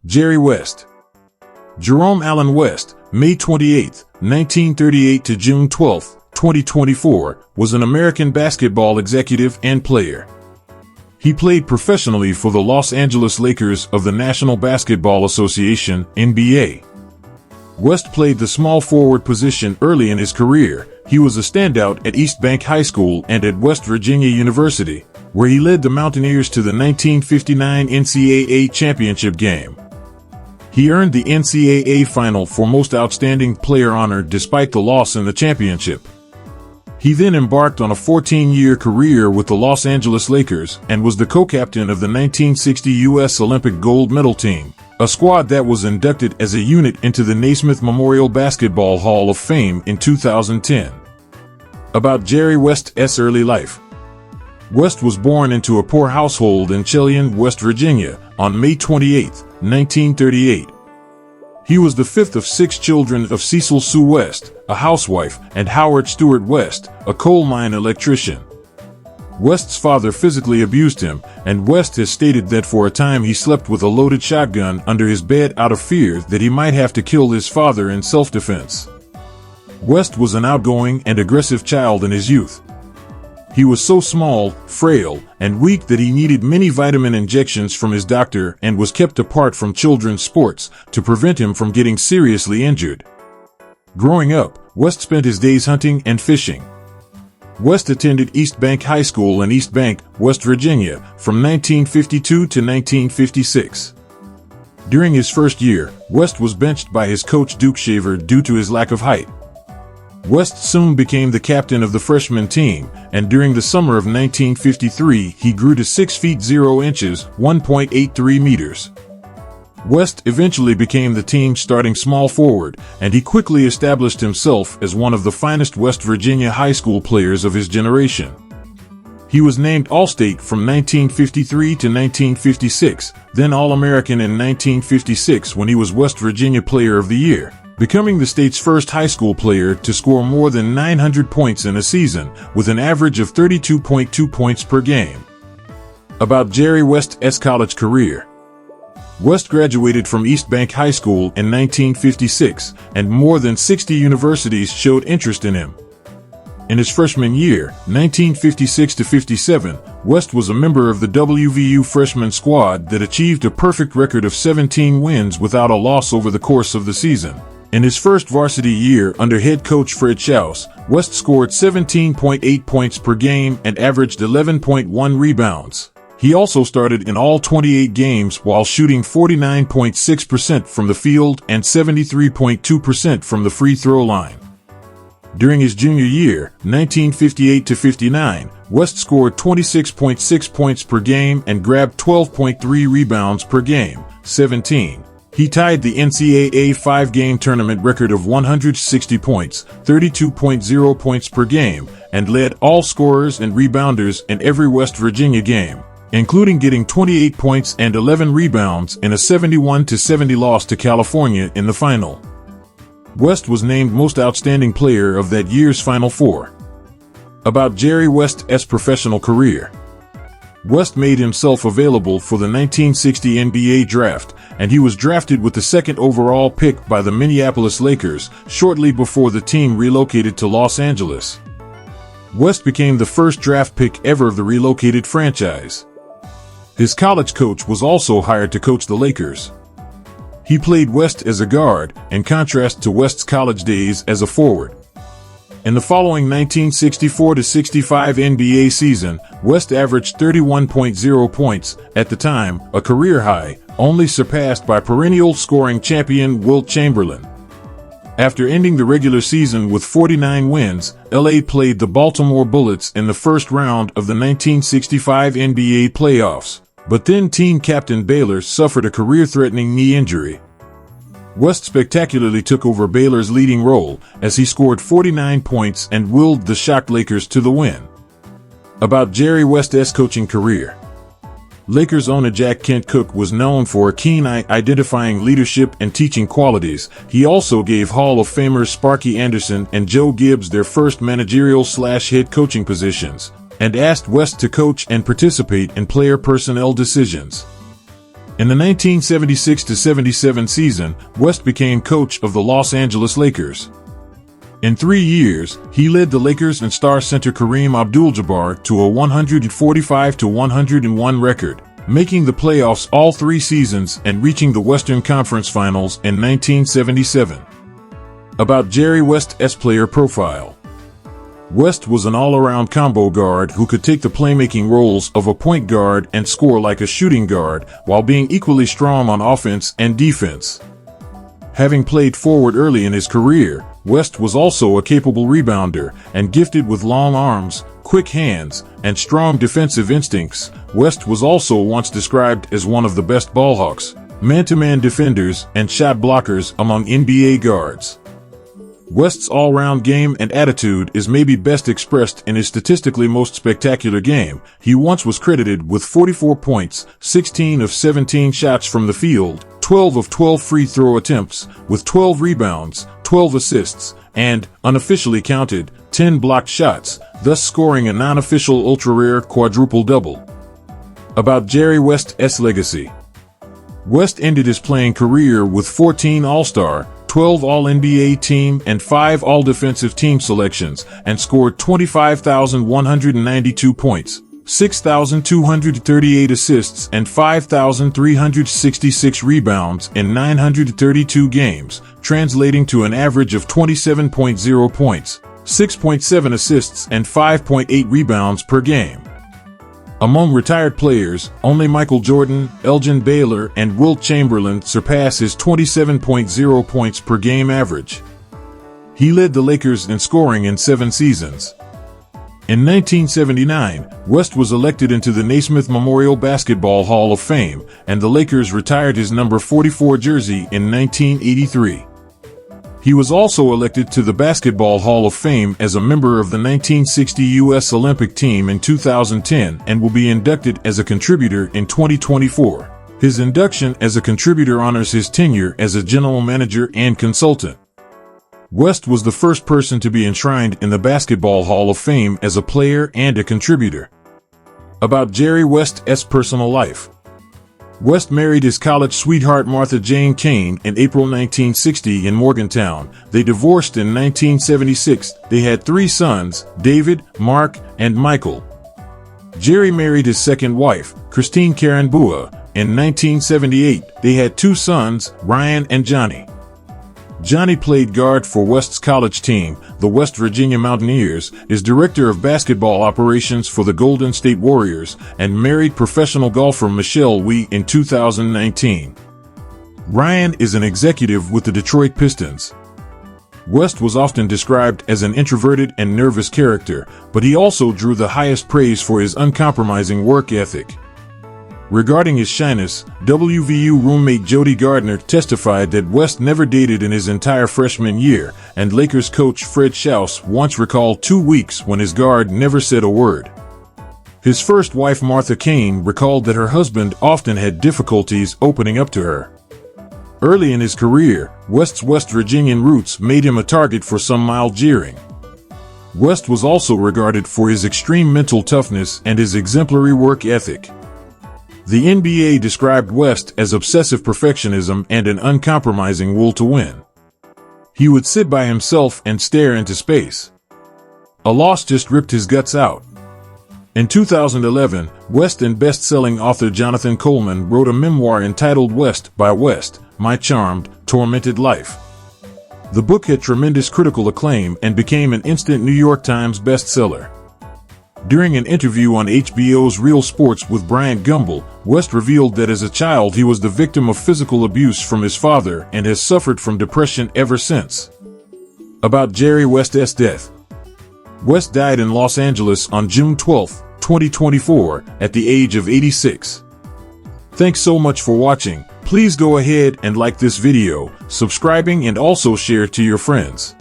Jerry West. Jerome Alan West, May 28, 1938 to June 12, 2024, was an American basketball executive and player. He played professionally for the Los Angeles Lakers of the National Basketball Association, NBA. West played the small forward position early in his career. He was a standout at East Bank High School and at West Virginia University, where he led the Mountaineers to the 1959 NCAA championship game. He earned the NCAA Final for Most Outstanding Player honor despite the loss in the championship. He then embarked on a 14-year career with the Los Angeles Lakers and was the co-captain of the 1960 U.S. Olympic gold medal team, a squad that was inducted as a unit into the Naismith Memorial Basketball Hall of Fame in 2010. About Jerry West's early life. West was born into a poor household in Chelyan, West Virginia, on May 28, 1938. He was the fifth of 6 children of Cecil Sue West, a housewife, and Howard Stewart West, a coal mine electrician. West's father physically abused him, and West has stated that for a time he slept with a loaded shotgun under his bed out of fear that he might have to kill his father in self-defense. West was an outgoing and aggressive child in his youth. He was so small, frail, and weak that he needed many vitamin injections from his doctor and was kept apart from children's sports to prevent him from getting seriously injured. Growing up, West spent his days hunting and fishing. West attended East Bank High School in East Bank, West Virginia, from 1952 to 1956. During his first year, West was benched by his coach Duke Shaver due to his lack of height. West soon became the captain of the freshman team, and during the summer of 1953 he grew to 6 feet 0 inches, 1.83 meters. West eventually became the team's starting small forward, and he quickly established himself as one of the finest West Virginia high school players of his generation. He was named All-State from 1953 to 1956, then All-American in 1956 when he was West Virginia Player of the Year, becoming the state's first high school player to score more than 900 points in a season, with an average of 32.2 points per game. About Jerry West's college career. West graduated from East Bank High School in 1956, and more than 60 universities showed interest in him. In his freshman year, 1956 to 57, West was a member of the WVU freshman squad that achieved a perfect record of 17 wins without a loss over the course of the season. In his first varsity year under head coach Fred Schaus, West scored 17.8 points per game and averaged 11.1 rebounds. He also started in all 28 games while shooting 49.6% from the field and 73.2% from the free throw line. During his junior year, 1958 to 59, West scored 26.6 points per game and grabbed 12.3 rebounds per game, 17. He tied the NCAA 5-game tournament record of 160 points, 32.0 points per game, and led all scorers and rebounders in every West Virginia game, including getting 28 points and 11 rebounds in a 71-70 loss to California in the final. West was named Most Outstanding Player of that year's Final Four. About Jerry West's professional career. West made himself available for the 1960 NBA draft, and he was drafted with the 2nd overall pick by the Minneapolis Lakers shortly before the team relocated to Los Angeles. West became the first draft pick ever of the relocated franchise. His college coach was also hired to coach the Lakers. He played West as a guard, in contrast to West's college days as a forward. In the following 1964-65 NBA season, West averaged 31.0 points, at the time, a career high, only surpassed by perennial scoring champion Wilt Chamberlain. After ending the regular season with 49 wins, LA played the Baltimore Bullets in the first round of the 1965 NBA playoffs, but then team captain Baylor suffered a career-threatening knee injury. West spectacularly took over Baylor's leading role as he scored 49 points and willed the shocked Lakers to the win. About Jerry West's coaching career. Lakers owner Jack Kent Cooke was known for a keen eye identifying leadership and teaching qualities. He also gave Hall of Famers Sparky Anderson and Joe Gibbs their first managerial/head coaching positions, and asked West to coach and participate in player personnel decisions. In the 1976-77 season, West became coach of the Los Angeles Lakers. In 3 years, he led the Lakers and star center Kareem Abdul-Jabbar to a 145-101 record, making the playoffs all 3 seasons and reaching the Western Conference Finals in 1977. About Jerry West's player profile. West was an all-around combo guard who could take the playmaking roles of a point guard and score like a shooting guard while being equally strong on offense and defense. Having played forward early in his career, West was also a capable rebounder and gifted with long arms, quick hands, and strong defensive instincts. West was also once described as one of the best ballhawks, man-to-man defenders, and shot blockers among NBA guards. West's all-round game and attitude is maybe best expressed in his statistically most spectacular game. He once was credited with 44 points, 16 of 17 shots from the field, 12 of 12 free throw attempts, with 12 rebounds, 12 assists, and, unofficially counted, 10 blocked shots, thus scoring a non-official ultra-rare quadruple-double. About Jerry West's legacy. West ended his playing career with 14 All-Star, 12 All-NBA team and 5 All-Defensive team selections, and scored 25,192 points, 6,238 assists and 5,366 rebounds in 932 games, translating to an average of 27.0 points, 6.7 assists and 5.8 rebounds per game. Among retired players, only Michael Jordan, Elgin Baylor, and Wilt Chamberlain surpass his 27.0 points per game average. He led the Lakers in scoring in 7 seasons. In 1979, West was elected into the Naismith Memorial Basketball Hall of Fame, and the Lakers retired his number 44 jersey in 1983. He was also elected to the Basketball Hall of Fame as a member of the 1960 U.S. Olympic team in 2010 and will be inducted as a contributor in 2024. His induction as a contributor honors his tenure as a general manager and consultant. West was the first person to be enshrined in the Basketball Hall of Fame as a player and a contributor. About Jerry West's personal life. West married his college sweetheart Martha Jane Kane in April 1960 in Morgantown. They divorced in 1976. They had 3 sons, David, Mark, and Michael. Jerry married his second wife, Christine Karambua, in 1978. They had 2 sons, Ryan and Johnny. Johnny played guard for West's college team, the West Virginia Mountaineers, is director of basketball operations for the Golden State Warriors, and married professional golfer Michelle Wie in 2019. Ryan is an executive with the Detroit Pistons. West was often described as an introverted and nervous character, but he also drew the highest praise for his uncompromising work ethic. Regarding his shyness, WVU roommate Jody Gardner testified that West never dated in his entire freshman year, and Lakers coach Fred Schaus once recalled 2 weeks when his guard never said a word. His first wife Martha Kane recalled that her husband often had difficulties opening up to her. Early in his career, West's West Virginian roots made him a target for some mild jeering. West was also regarded for his extreme mental toughness and his exemplary work ethic. The NBA described West as obsessive perfectionism and an uncompromising will to win. He would sit by himself and stare into space. A loss just ripped his guts out. In 2011, West and best-selling author Jonathan Coleman wrote a memoir entitled West by West, My Charmed, Tormented Life. The book had tremendous critical acclaim and became an instant New York Times bestseller. During an interview on HBO's Real Sports with Bryant Gumbel, West revealed that as a child he was the victim of physical abuse from his father and has suffered from depression ever since. About Jerry West's death. West died in Los Angeles on June 12, 2024, at the age of 86. Thanks so much for watching. Please go ahead and like this video, subscribing, and also share to your friends.